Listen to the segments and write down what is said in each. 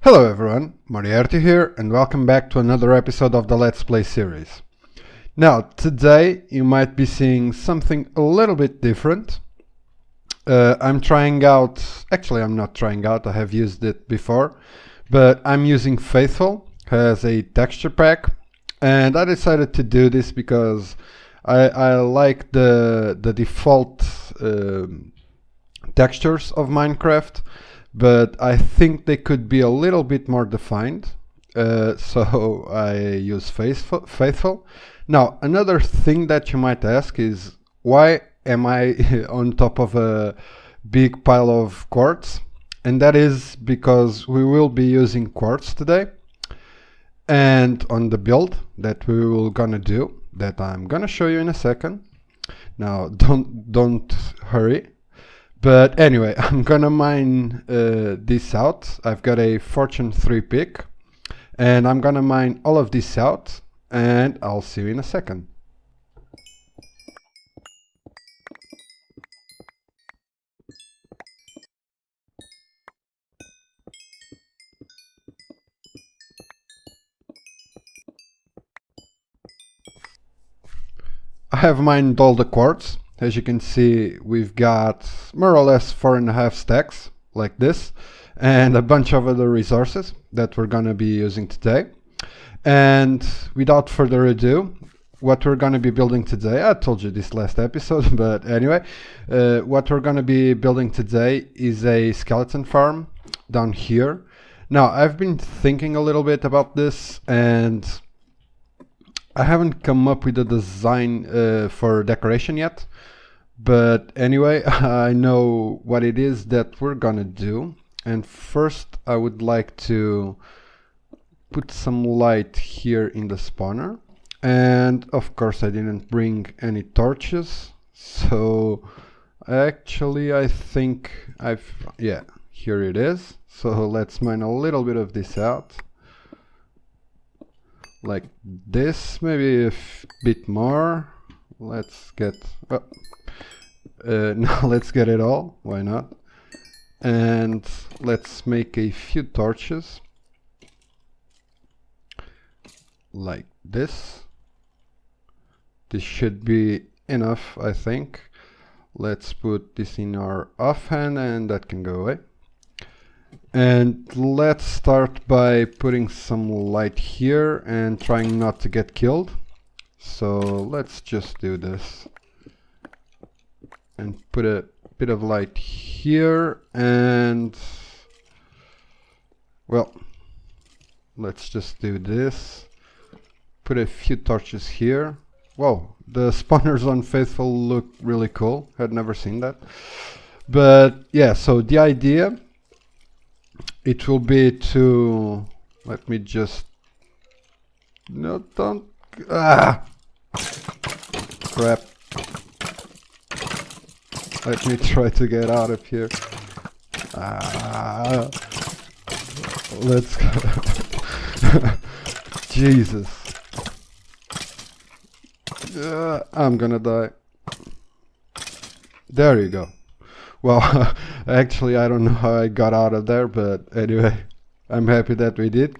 Hello everyone, Moriarty here, and welcome back to another episode of the Let's Play series. Now, today you might be seeing something a little bit different. I'm trying out, actually I'm not trying out, I have used it before, but I'm using Faithful as a texture pack, and I decided to do this because I like the default textures of Minecraft, but I think they could be a little bit more defined, so I use Faithful. Now, another thing that you might ask is, why am I on top of a big pile of quartz? And that is because we will be using quartz today, and on the build that we will gonna do, that I'm gonna show you in a second. Now, don't hurry. But anyway, I'm gonna mine this out. I've got a Fortune 3 pick, and I'm gonna mine all of this out, and I'll see you in a second. I have mined all the quartz. As you can see, we've got more or less 4.5 stacks like this, and a bunch of other resources that we're gonna be using today. And without further ado, what we're gonna be building today, I told you this last episode, but anyway, what we're gonna be building today is a skeleton farm down here. Now, I've been thinking a little bit about this, and I haven't come up with a design for decoration yet, but anyway, I know what it is that we're gonna do. And first I would like to put some light here in the spawner, and of course I didn't bring any torches, so actually I think yeah, here it is. So let's mine a little bit of this out like this, maybe a bit more. Let's get now let's get it all, why not? And let's make a few torches like this. This should be enough, I think. Let's put this in our offhand, and that can go away. And let's start by putting some light here and trying not to get killed. So let's just do this and put a bit of light here, and well, let's just do this. Put a few torches here. Whoa, the spawners on Faithful look really cool. Had never seen that. But yeah, so the idea, it will be to, let me just, no, don't, crap. Let me try to get out of here. Let's go. Jesus. I'm gonna die. There you go. Well, actually I don't know how I got out of there, but anyway, I'm happy that we did.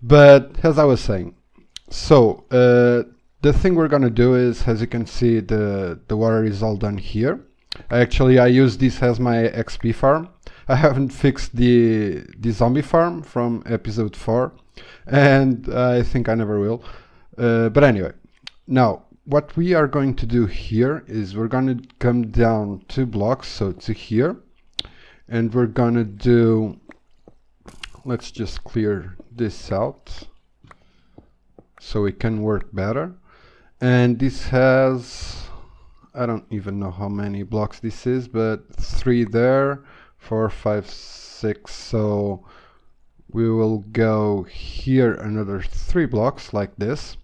But as I was saying, so the thing we're gonna do is, as you can see, the water is all done here. Actually, I use this as my XP farm. I haven't fixed the zombie farm from episode 4, and I think I never will. But anyway, now what we are going to do here is we're going to come down 2 blocks, so to here, and we're going to do, let's just clear this out so we can work better. And this has, I don't even know how many blocks this is, but 3 there, 4, 5, 6, so we will go here another 3 blocks like this,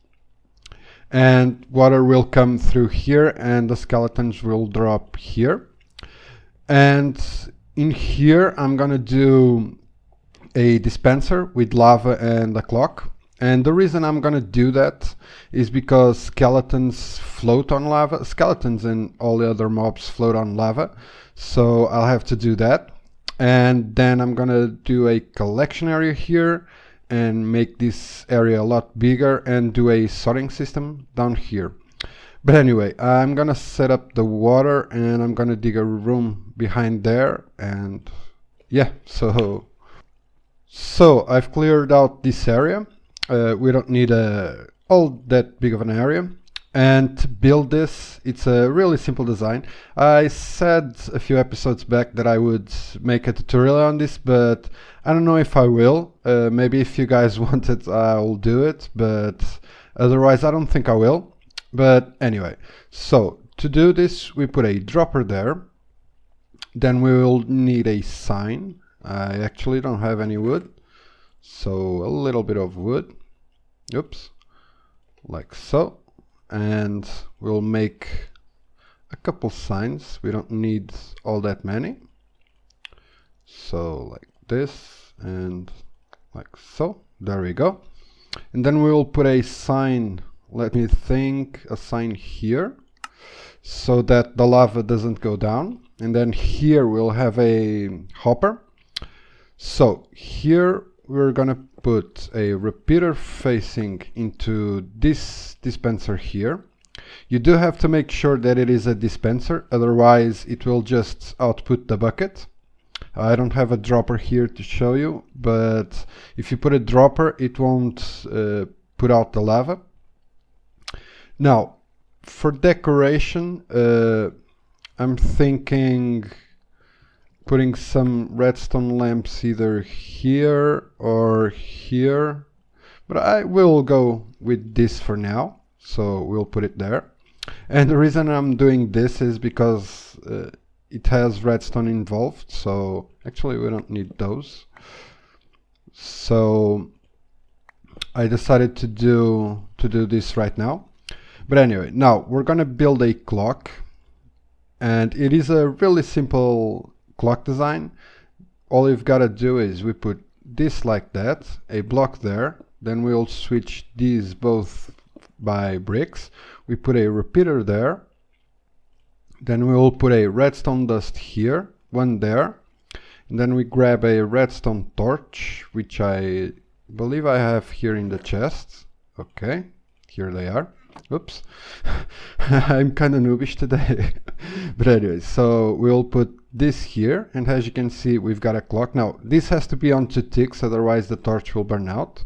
and water will come through here and the skeletons will drop here. And in here I'm gonna do a dispenser with lava and a clock. And the reason I'm gonna do that is because skeletons float on lava. Skeletons and all the other mobs float on lava, so I'll have to do that. And then I'm gonna do a collection area here and make this area a lot bigger and do a sorting system down here. But anyway, I'm gonna set up the water and I'm gonna dig a room behind there, and yeah, so I've cleared out this area. We don't need all that big of an area. And to build this, it's a really simple design. I said a few episodes back that I would make a tutorial on this, but I don't know if I will. Maybe if you guys want it, I'll do it, but otherwise I don't think I will. But anyway, so to do this, we put a dropper there. Then we will need a sign. I actually don't have any wood, so a little bit of wood. Oops, like so. And we'll make a couple signs. We don't need all that many. So like this and like so. There we go. And then we will put a sign, let me think, a sign here so that the lava doesn't go down. And then here we'll have a hopper. So here we're gonna put a repeater facing into this dispenser here. You do have to make sure that it is a dispenser, otherwise it will just output the bucket. I don't have a dropper here to show you, but if you put a dropper, it won't put out the lava. Now, for decoration, I'm thinking putting some redstone lamps either here or here, but I will go with this for now, so we'll put it there. And the reason I'm doing this is because it has redstone involved, so actually we don't need those. So I decided to do this right now. But anyway, now we're gonna build a clock, and it is a really simple clock design. All you've got to do is we put this like that, a block there, then we'll switch these both by bricks. We put a repeater there, then we will put a redstone dust here, one there, and then we grab a redstone torch, which I believe I have here in the chest. Okay, here they are. Oops, I'm kind of noobish today. But anyway, so we'll put this here, and as you can see, we've got a clock. Now, this has to be on 2 ticks, otherwise the torch will burn out.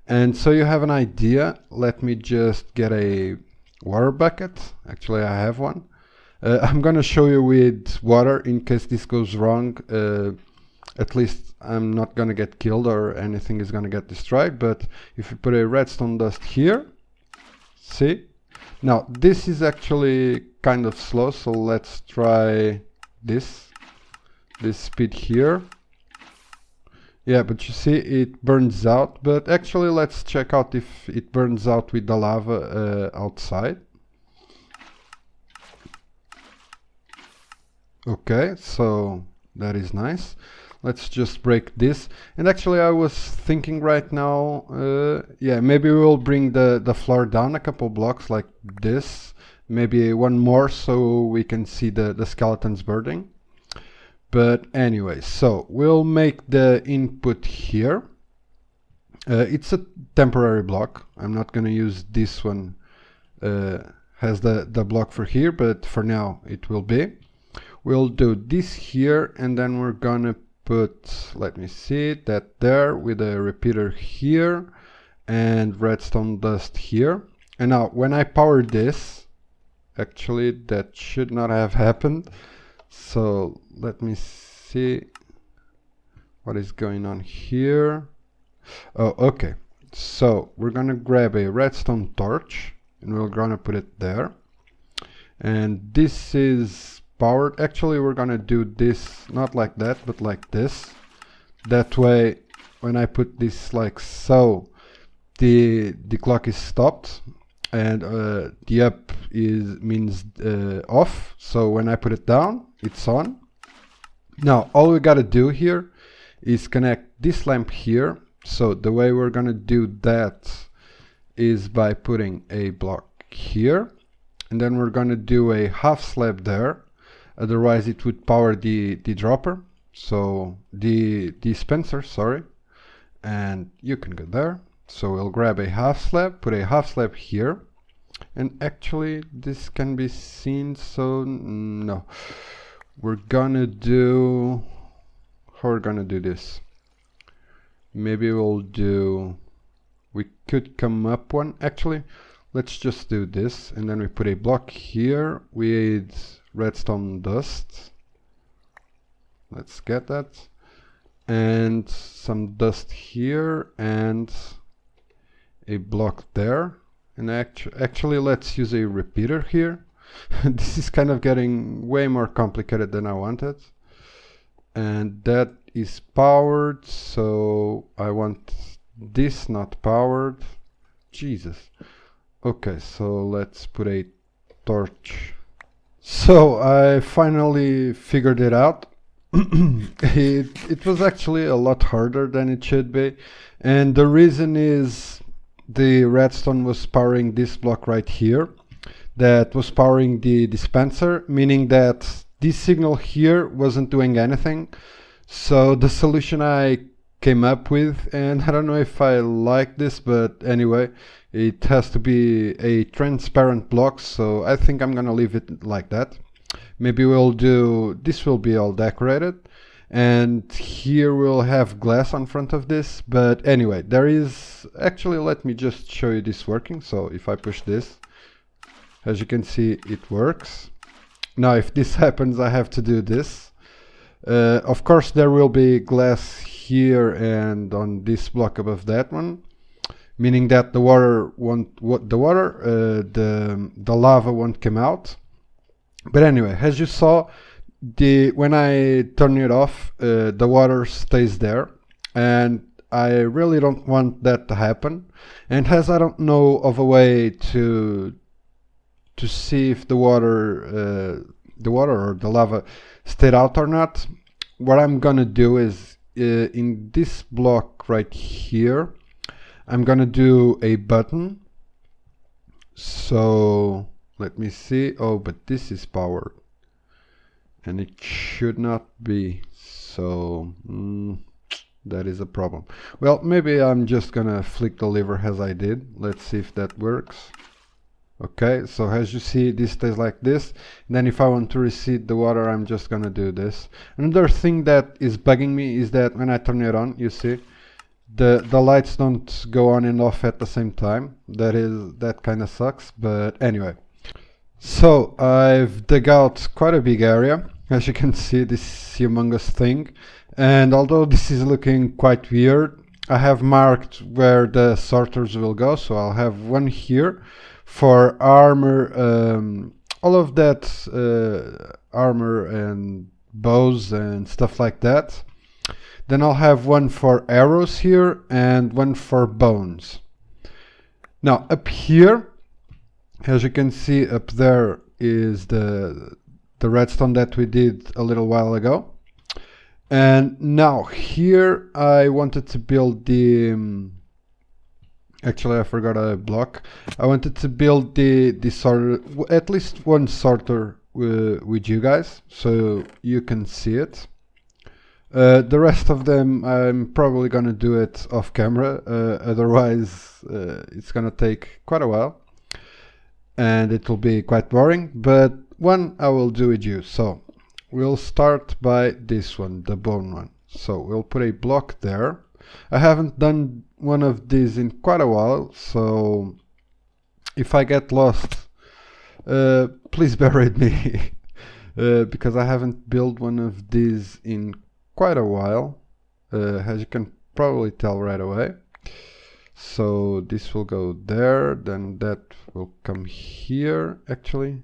And so you have an idea. Let me just get a water bucket. Actually, I have one. I'm gonna show you with water in case this goes wrong. At least I'm not gonna get killed or anything is gonna get destroyed. But if you put a redstone dust here, see? Now, this is actually kind of slow, so let's try this speed here. Yeah, but you see it burns out, but actually let's check out if it burns out with the lava outside. Okay, so that is nice. Let's just break this. And actually I was thinking right now, yeah, maybe we'll bring the floor down a couple blocks like this. Maybe one more so we can see the skeletons burning. But anyway, so we'll make the input here. It's a temporary block. I'm not going to use this one has the block for here, but for now it will be. We'll do this here, and then we're gonna put, let me see, that there with a repeater here and redstone dust here. And now when I power this, actually that should not have happened. So let me see what is going on here. Oh, okay. So we're gonna grab a redstone torch and we're gonna put it there. And this is powered. Actually, we're gonna do this not like that, but like this. That way, when I put this like so, the clock is stopped, and the up means off. So when I put it down, it's on. Now all we gotta do here is connect this lamp here. So the way we're gonna do that is by putting a block here, and then we're gonna do a half slab there. Otherwise it would power the dropper. so the dispenser, sorry, and you can go there. So we'll grab a half slab, put a half slab here, and actually this can be seen, so no, we're gonna do, how we're gonna do this, maybe we could come up one, actually let's just do this, and then we put a block here with redstone dust, let's get that, and some dust here, and a block there, and actually let's use a repeater here. This is kind of getting way more complicated than I wanted, and that is powered, so I want this not powered. Jesus. Okay, so let's put a torch. So I finally figured it out. It was actually a lot harder than it should be, and the reason is the redstone was powering this block right here that was powering the dispenser, meaning that this signal here wasn't doing anything. So the solution I came up with, and I don't know if I like this, but anyway, it has to be a transparent block, so I think I'm gonna leave it like that. Maybe we'll do, this will be all decorated, and here we'll have glass on front of this, but anyway, there is, actually let me just show you this working. So if I push this, as you can see, it works. Now if this happens, I have to do this. Of course there will be glass here and on this block above that one, meaning that the water won't, the lava won't come out. But anyway, as you saw, when I turn it off, the water stays there, and I really don't want that to happen. And as I don't know of a way to see if the water or the lava stayed out or not, what I'm gonna do is in this block right here, I'm gonna do a button. So let me see. Oh, but this is powered, and it should not be. So that is a problem. Well, maybe I'm just gonna flick the lever as I did. Let's see if that works. Okay, so as you see, this stays like this. And then if I want to recede the water, I'm just gonna do this. Another thing that is bugging me is that when I turn it on, you see, the lights don't go on and off at the same time. That kind of sucks, but anyway. So I've dug out quite a big area, as you can see, this humongous thing. And although this is looking quite weird, I have marked where the sorters will go. So I'll have one here for armor, all of that armor and bows and stuff like that. Then I'll have one for arrows here and one for bones. Now up here, as you can see, up there is the redstone that we did a little while ago. And now here I wanted to build the actually I forgot a block. I wanted to build the sorter, at least one sorter with you guys, so you can see it. The rest of them I'm probably gonna do it off camera, otherwise it's gonna take quite a while and it will be quite boring, but one I will do with you. So we'll start by this one, the bone one. So we'll put a block there. I haven't done one of these in quite a while, so if I get lost, please bear with me, because I haven't built one of these in quite a while, as you can probably tell right away. So this will go there, then that will come here. Actually,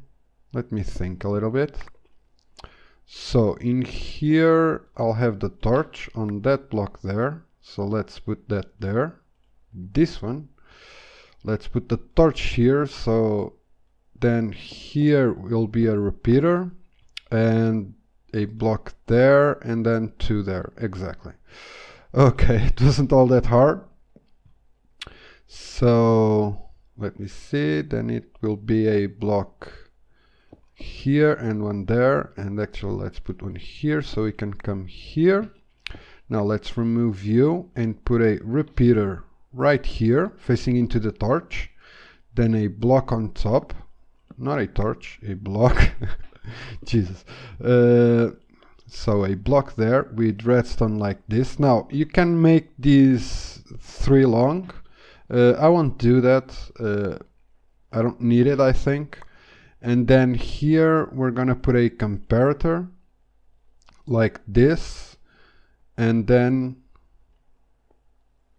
let me think a little bit. So in here I'll have the torch on that block there. So let's put that there. This one, let's put the torch here. So then here will be a repeater and a block there, and then two there. Exactly. Okay, it wasn't all that hard. So let me see, then it will be a block here and one there, and actually let's put one here so we can come here. Now let's remove you and put a repeater right here facing into the torch, then a block on top, not a torch, a block. Jesus. So a block there with redstone like this. Now you can make these 3 long. I won't do that. I don't need it, I think. And then here we're gonna put a comparator like this. And then,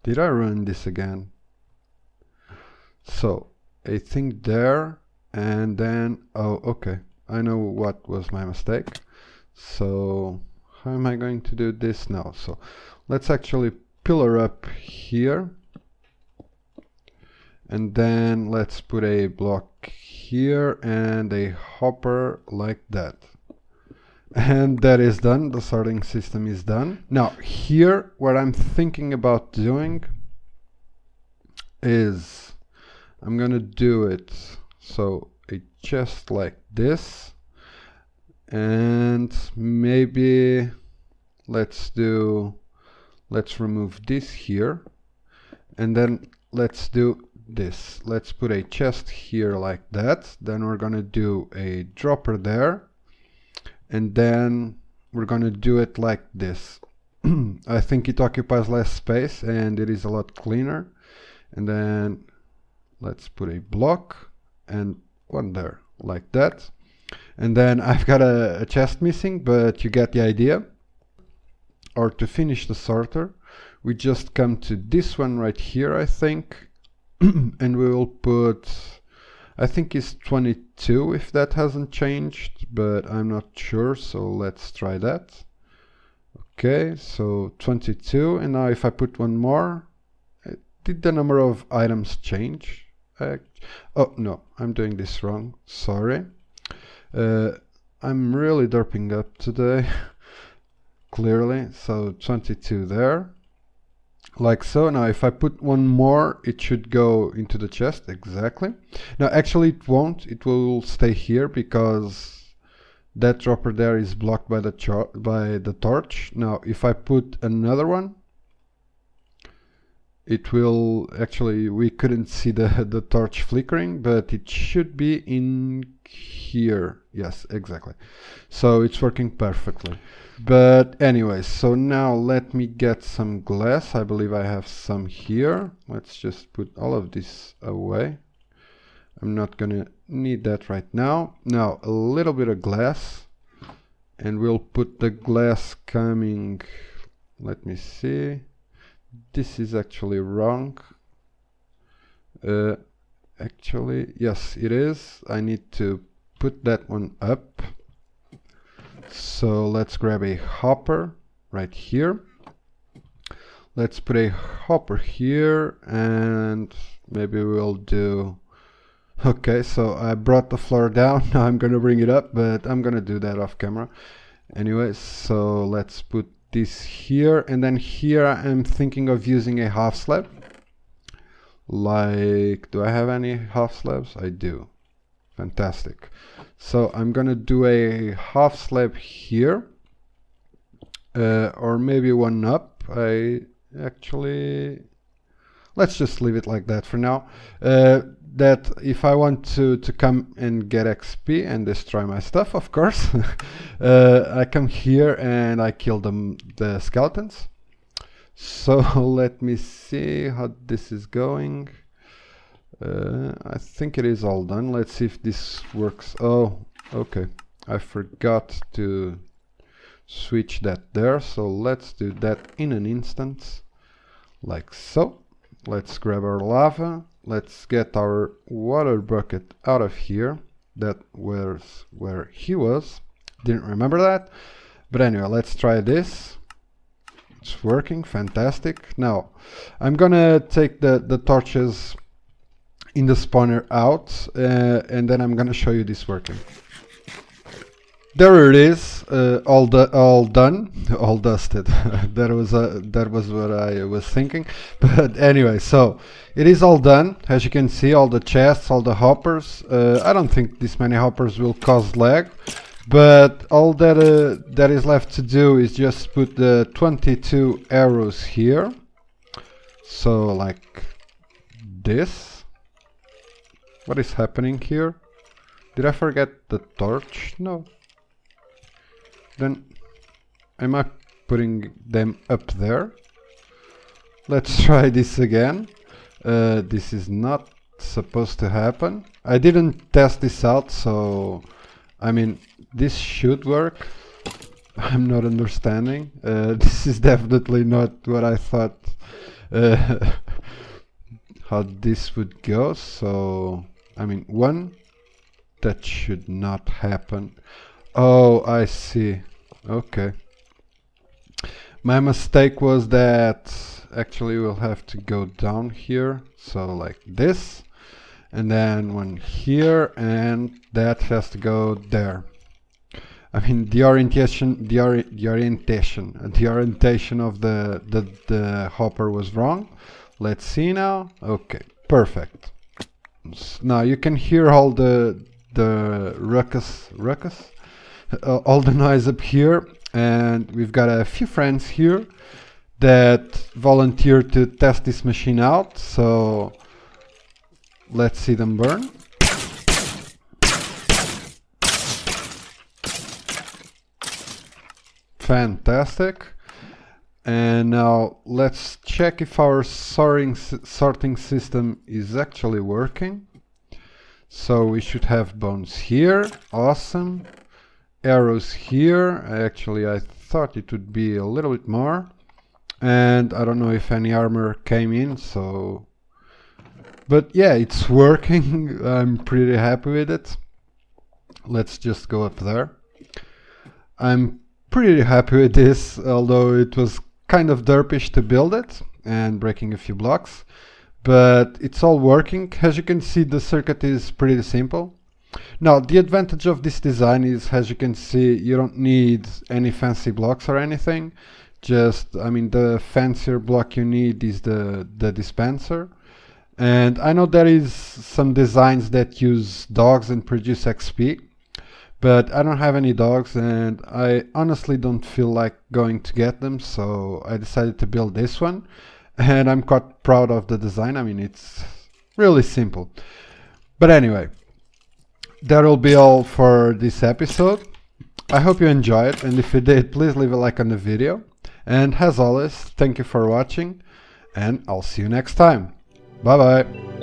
did I ruin this again? So I think there, and then, oh, okay. I know what was my mistake. So how am I going to do this now? So let's actually pillar up here, and then let's put a block here and a hopper like that. And that is done. The sorting system is done. Now here what I'm thinking about doing is I'm gonna do it so a chest like this, and maybe let's remove this here, and then let's do this. Let's put a chest here like that, then we're gonna do a dropper there, and then we're gonna do it like this. I think it occupies less space and it is a lot cleaner. And then let's put a block and one there like that. And then I've got a chest missing, but you get the idea. Or to finish the sorter, we just come to this one right here, I think, and we will put, I think it's 22 if that hasn't changed, but I'm not sure, so let's try that. Okay, so 22, and now if I put one more, did the number of items change? Oh no, I'm doing this wrong, sorry. I'm really derping up today, clearly, so 22 there. Like so. Now if I put one more, it should go into the chest, exactly. Now actually it won't, it will stay here because that dropper there is blocked by the torch. Now if I put another one, it will actually, we couldn't see the torch flickering, but it should be in here. Yes, exactly. So it's working perfectly. But anyways, so now let me get some glass. I believe I have some here. Let's just put all of this away. I'm not gonna need that right now. Now a little bit of glass, and we'll put the glass coming, let me see, this is actually wrong. Actually, yes it is. I need to put that one up. So let's grab a hopper right here. Let's put a hopper here, and maybe we'll do, okay, so I brought the floor down. Now I'm gonna bring it up, but I'm gonna do that off camera. Anyways, so let's put this here, and then here I'm thinking of using a half slab. Like, do I have any half slabs? I do. Fantastic. So I'm gonna do a half slab here, or maybe one up. I actually, let's just leave it like that for now. That if I want to come and get XP and destroy my stuff, of course, I come here and I kill the skeletons. So let me see how this is going. I think it is all done. Let's see if this works. Oh, okay. I forgot to switch that there. So let's do that in an instant. Like so. Let's grab our lava. Let's get our water bucket out of here. That was where he was. Didn't remember that. But anyway, let's try this. It's working. Fantastic. Now, I'm gonna take the torches in the spawner out, and then I'm gonna show you this working. there it is, all done, all dusted. That was what I was thinking. But anyway, so it is all done. As you can see, all the chests, all the hoppers. I don't think this many hoppers will cause lag, but all that is left to do is just put the 22 arrows here. So like this. What is happening here? Did I forget the torch? No. Then am I putting them up there? Let's try this again. This is not supposed to happen. I didn't test this out, so I mean this should work. I'm not understanding. This is definitely not what I thought how this would go. So I mean, one, that should not happen. Oh, I see. Okay. My mistake was that actually we'll have to go down here. So like this, and then one here, and that has to go there. I mean, the orientation of the hopper was wrong. Let's see now. Okay, perfect. Now you can hear all the ruckus, all the noise up here, and we've got a few friends here that volunteered to test this machine out, so let's see them burn. Fantastic. And now let's check if our sorting system is actually working. So we should have bones here. Awesome. Arrows here. Actually, I thought it would be a little bit more. And I don't know if any armor came in, so... But yeah, it's working. I'm pretty happy with it. Let's just go up there. I'm pretty happy with this, although it was kind of derpish to build it and breaking a few blocks, but it's all working. As you can see, the circuit is pretty simple. Now the advantage of this design is, as you can see, you don't need any fancy blocks or anything. Just, I mean, the fancier block you need is the dispenser. And I know there is some designs that use dogs and produce XP, but I don't have any dogs and I honestly don't feel like going to get them, so I decided to build this one, and I'm quite proud of the design. I mean, it's really simple. But anyway, that'll be all for this episode. I hope you enjoyed, and if you did, please leave a like on the video. And as always, thank you for watching, and I'll see you next time. Bye bye.